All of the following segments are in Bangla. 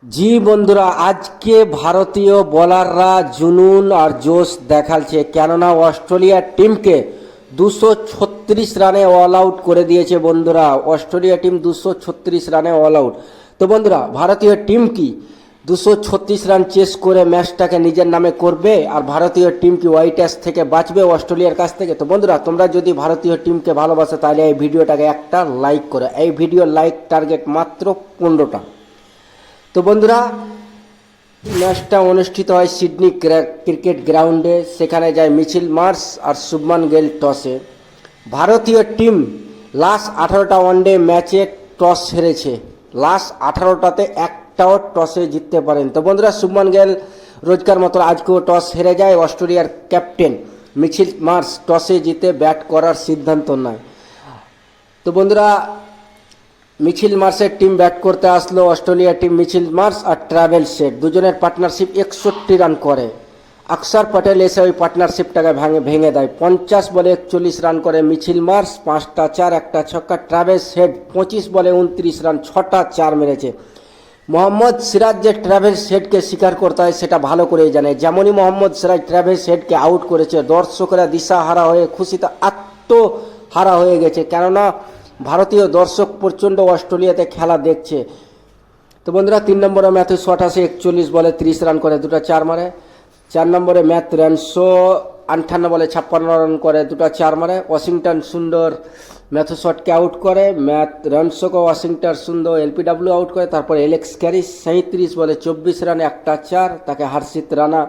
জি বন্ধুরা, আজকে ভারতীয় বোলাররা জুনুন আর জোশ দেখাচ্ছে, কেননা অস্ট্রেলিয়ার টিমকে 236 রানে অল আউট করে দিয়েছে। বন্ধুরা, অস্ট্রেলিয়া টিম 236 রানে অল আউট। তো বন্ধুরা, ভারতীয় টিম কি 236 রান চেস করে ম্যাচটাকে নিজের নামে করবে? আর ভারতীয় টিম কি হোয়াইট অ্যাশ থেকে বাঁচবে অস্ট্রেলিয়ার কাছ থেকে? তো বন্ধুরা, তোমরা যদি ভারতীয় টিমকে ভালোবাসো তাহলে এই ভিডিওটাকে একটা লাইক করো। এই ভিডিও লাইক টার্গেট মাত্র 15টা। তো বন্ধুরা, ম্যাচটা অনুষ্ঠিত হয় সিডনি ক্রিকেট গ্রাউন্ডে। সেখানে যায় মিচেল মার্শ আর শুভমান গিল টসে। ভারতীয় টিম লাস্ট 18টা ওয়ানডে ম্যাচে টস হেরেছে। লাস্ট 18টাতে একটাও টসে জিততে পারেন। তো বন্ধুরা, শুভমান গিল রোজকার মতো আজকেও টস হেরে যায়। অস্ট্রেলিয়ার ক্যাপ্টেন মিচেল মার্শ টসে জিতে ব্যাট করার সিদ্ধান্ত নেয়। তো বন্ধুরা, মিচেল মার্শের টিম ব্যাট করতে আসলো। অস্ট্রেলিয়া টিম মিচেল মার্শ আর ট্রাভেল সেট দুজনের পার্টনারশিপ 61 রান করে। অক্ষর পটেল এসে ওই পার্টনারশিপটাকে ভেঙে দেয়। 50 বলে 41 রান করে মিচেল মার্শ, 5টা 4 একটা ছক্কা। ট্রাভেল সেট 25 বলে 29 রান, 6টা 4 মেরেছে। মোহাম্মদ সিরাজ যে ট্রাভেল সেটকে স্বীকার করতে হয় সেটা ভালো করেই জানে। যেমনই মোহাম্মদ সিরাজ ট্রাভেল সেটকে আউট করেছে, দর্শকরা দিশাহারা হয়ে খুশিতে আত্মহারা হয়ে গেছে, কেননা ভারতীয় দর্শক প্রচণ্ড অস্ট্রেলিয়াতে খেলা দেখছে। তো বন্ধুরা, 3 নম্বরে ম্যাথু শট আসে, 41 বলে 30 রান করে, 2টা 4 মারে। 4 নম্বরে ম্যাথ রেনশো 58 বলে 56 রান করে, 2টা 4 মারে। ওয়াশিংটন সুন্দর ম্যাথু শটকে আউট করে। ম্যাথ রেনশোকে ওয়াশিংটন সুন্দর এলপিডব্লিউ আউট করে। তারপর এলেক্স ক্যারিস 37 বলে 24 রানে 1টা 4, তাকে হর্ষিত রানা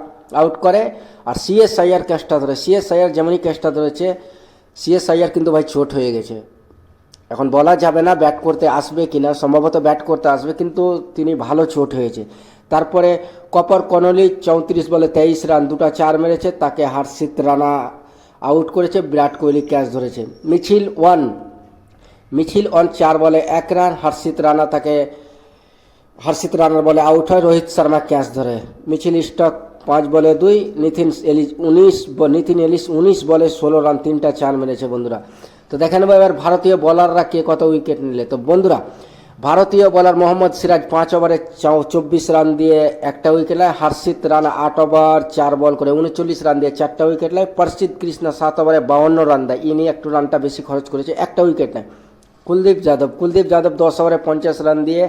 আউট করে। আর সিএস আইয়ার ক্যাচটা ধরে। সিএস আইয়ার যেমনই ক্যাচটা ধরেছে, সিএস আইয়ার কিন্তু ভাই চোট হয়ে গেছে। এখন বলা যাবে না ব্যাট করতে আসবে কিনা, সম্ভবত ব্যাট করতে আসবে, কিন্তু তিনি ভালো চোট হয়েছে। তারপরে কপার কনলি 34 বলে 23 রান, 2টা 4 মেরেছে, তাকে হর্ষিত রানা আউট করেছে। বিরাট কোহলি ক্যাচ ধরেছে। মিচেল ওয়ান 4 বলে 1 রান, হর্ষিত রানার বলে আউট হয়। রোহিত শর্মা ক্যাচ ধরে। মিচেল স্টক 5 বলে 2, নিতিন এলিস 19 বলে 16 রান, 3টা 4 মেরেছে। বন্ধুরা, তো দেখে নেবো এবার ভারতীয় বলাররা কে কত উইকেট নিলে। তো বন্ধুরা, ভারতীয় বলার মোহাম্মদ সিরাজ 5 ওভারে 24 রান দিয়ে 1টা উইকেট নেয়। হর্ষিত রানা 8 ওভার 4 বল করে 39 রান দিয়ে 4টা উইকেট নেয়। প্রসিদ্ধ কৃষ্ণা 7 ওভারে 52 রান দেয়। ইনি একটু রানটা বেশি খরচ করেছে, 1টা উইকেট নেয়। কুলদীপ যাদব 10 ওভারে 50 রান দিয়ে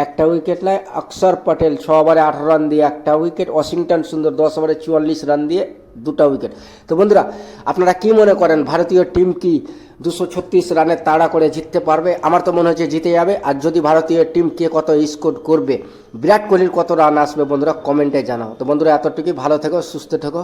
1টা উইকেট নেয়। অক্ষর পটেল 6 ওভারে 18 রান দিয়ে 1টা উইকেট। ওয়াশিংটন সুন্দর 10 ওভারে 44 রান দিয়ে 2টা উইকেট। তো বন্ধুরা, আপনারা কি মনে করেন ভারতীয় টিম কি 236 রানে তাড়া করে জিততে পারবে? আমার তো মনে হচ্ছে জিতে যাবে। আর যদি ভারতীয় টিম কে কত স্কোর করবে, বিরাট কোহলির কত রান আসবে, বন্ধুরা কমেন্টে জানাও। তো বন্ধুরা, এতটুকুই। ভালো থেকো, সুস্থ থেকো।